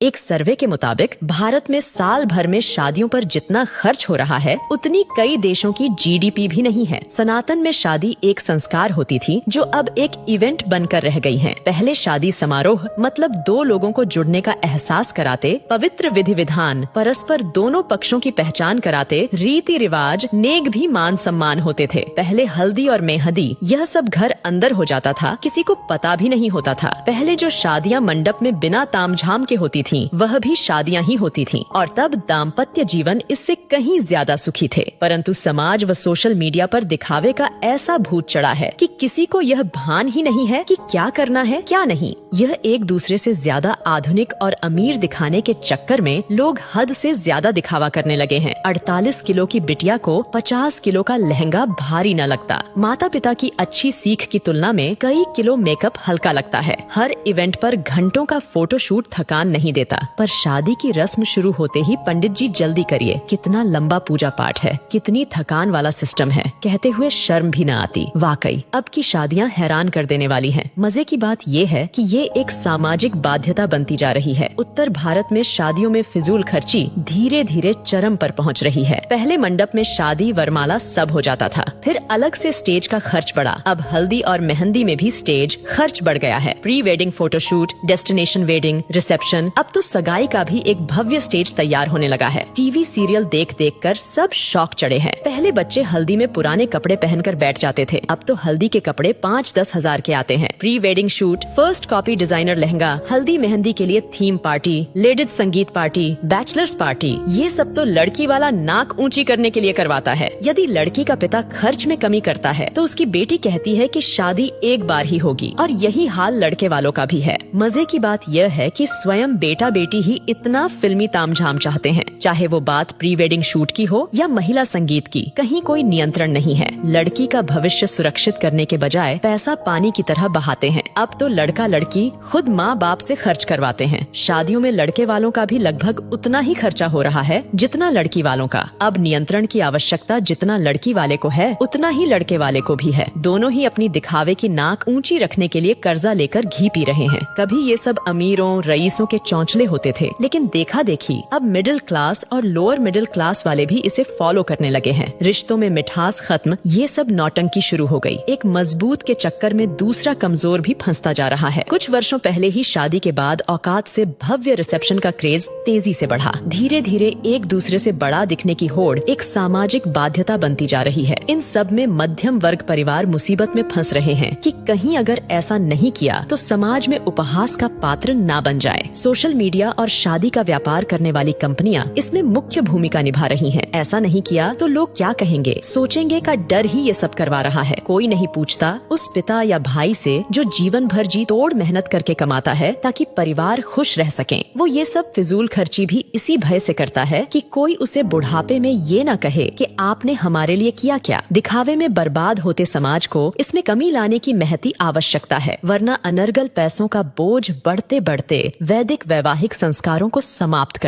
एक सर्वे के मुताबिक भारत में साल भर में शादियों पर जितना खर्च हो रहा है उतनी कई देशों की जीडीपी भी नहीं है। सनातन में शादी एक संस्कार होती थी जो अब एक इवेंट बनकर रह गई है। पहले शादी समारोह मतलब दो लोगों को जुड़ने का एहसास कराते, पवित्र विधि विधान, परस्पर दोनों पक्षों की पहचान कराते, रीति रिवाज, नेक भी मान सम्मान होते थे। पहले हल्दी और मेहंदी यह सब घर अंदर हो जाता था, किसी को पता भी नहीं होता था। पहले जो शादियां मंडप में बिना तामझाम के होती थीं, वह भी शादियां ही होती थीं और तब दाम्पत्य जीवन इससे कहीं ज्यादा सुखी थे। परंतु समाज व सोशल मीडिया पर दिखावे का ऐसा भूत चढ़ा है कि किसी को यह भान ही नहीं है कि क्या करना है क्या नहीं। यह एक दूसरे से ज्यादा आधुनिक और अमीर दिखाने के चक्कर में लोग हद से ज्यादा दिखावा करने लगे हैं। 48 किलो की बिटिया को 50 किलो का लहंगा भारी न लगता। माता पिता की अच्छी सीख की तुलना में कई किलो मेकअप हल्का लगता है। हर इवेंट पर घंटों का फोटोशूट थकान नहीं देता। पर शादी की रस्म शुरू होते ही पंडित जी जल्दी करिए, कितना लंबा पूजा पाठ है, कितनी थकान वाला सिस्टम है, कहते हुए शर्म भी न आती। वाकई अब की शादियां हैरान कर देने वाली हैं। मजे की बात ये है कि ये एक सामाजिक बाध्यता बनती जा रही है। उत्तर भारत में शादियों में फिजूल खर्ची धीरे धीरे चरम पर पहुंच रही है। पहले मंडप में शादी वरमाला सब हो जाता था, फिर अलग से स्टेज का खर्च बढ़ा। अब हल्दी और मेहंदी में भी स्टेज खर्च बढ़ गया है। Pre wedding photoshoot, destination wedding, reception, अब तो सगाई का भी एक भव्य स्टेज तैयार होने लगा है। टीवी सीरियल देख देख कर सब शौक चढ़े हैं। पहले बच्चे हल्दी में पुराने कपड़े पहनकर बैठ जाते थे, अब तो हल्दी के कपड़े 5-10 हजार के आते हैं। Pre wedding shoot, first copy designer lehenga, हल्दी मेहंदी के लिए थीम पार्टी, लेडीज संगीत पार्टी, बैचलर्स पार्टी, ये सब तो लड़की वाला नाक ऊंची करने के लिए करवाता है। यदि लड़की का पिता खर्च में कमी करता है तो उसकी बेटी कहती है कि शादी एक बार ही होगी, और यही हाल लड़के वालों का भी है। मजे की बात यह है कि स्वयं बेटा बेटी ही इतना फिल्मी तामझाम चाहते हैं, चाहे वो बात प्री वेडिंग शूट की हो या महिला संगीत की, कहीं कोई नियंत्रण नहीं है। लड़की का भविष्य सुरक्षित करने के बजाय पैसा पानी की तरह बहाते हैं। अब तो लड़का लड़की खुद माँ बाप से खर्च करवाते हैं। शादियों में लड़के वालों का भी लगभग उतना ही खर्चा हो रहा है जितना लड़की वालों का। अब नियंत्रण की आवश्यकता जितना लड़की वाले को है उतना ही लड़के वाले को भी है। दोनों ही अपनी दिखावे की नाक ऊंची रखने के लिए कर्जा लेकर घी पी रहे हैं। कभी ये सब अमीरों रईसों के चौंचले होते थे, लेकिन देखा देखी अब मिडिल क्लास और लोअर मिडिल क्लास वाले भी इसे फॉलो करने लगे हैं। रिश्तों में मिठास खत्म, ये सब नौटंकी शुरू हो गई। एक मजबूत के चक्कर में दूसरा कमजोर भी फंसता जा रहा है। कुछ वर्षों पहले ही शादी के बाद औकात से भव्य रिसेप्शन का क्रेज तेजी से बढ़ा। धीरे धीरे एक दूसरे से बड़ा दिखने की होड़ एक सामाजिक बाध्यता बनती जा रही है। इन सब में मध्यम वर्ग परिवार मुसीबत में फंस रहे हैं कि कहीं अगर ऐसा नहीं किया तो समाज में उपहास का पात्र ना बन जाए। सोशल मीडिया और शादी का व्यापार करने वाली कंपनियां इसमें मुख्य भूमिका निभा रही हैं। ऐसा नहीं किया तो लोग क्या कहेंगे, सोचेंगे का डर ही ये सब करवा रहा है। कोई नहीं पूछता उस पिता या भाई से जो जीवन भर जी तोड़ मेहनत करके कमाता है ताकि परिवार खुश रह सकें। वो ये सब फिजूल खर्ची भी इसी भय से करता है कि कोई उसे बुढ़ापे में ये न कहे कि आपने हमारे लिए किया क्या। दिखावे में बर्बाद होते समाज को इसमें कमी लाने की महती आवश्यकता है, वरना अनर्गल पैसों का बोझ बढ़ते बढ़ते वैदिक वैवाहिक संस्कारों को समाप्त कर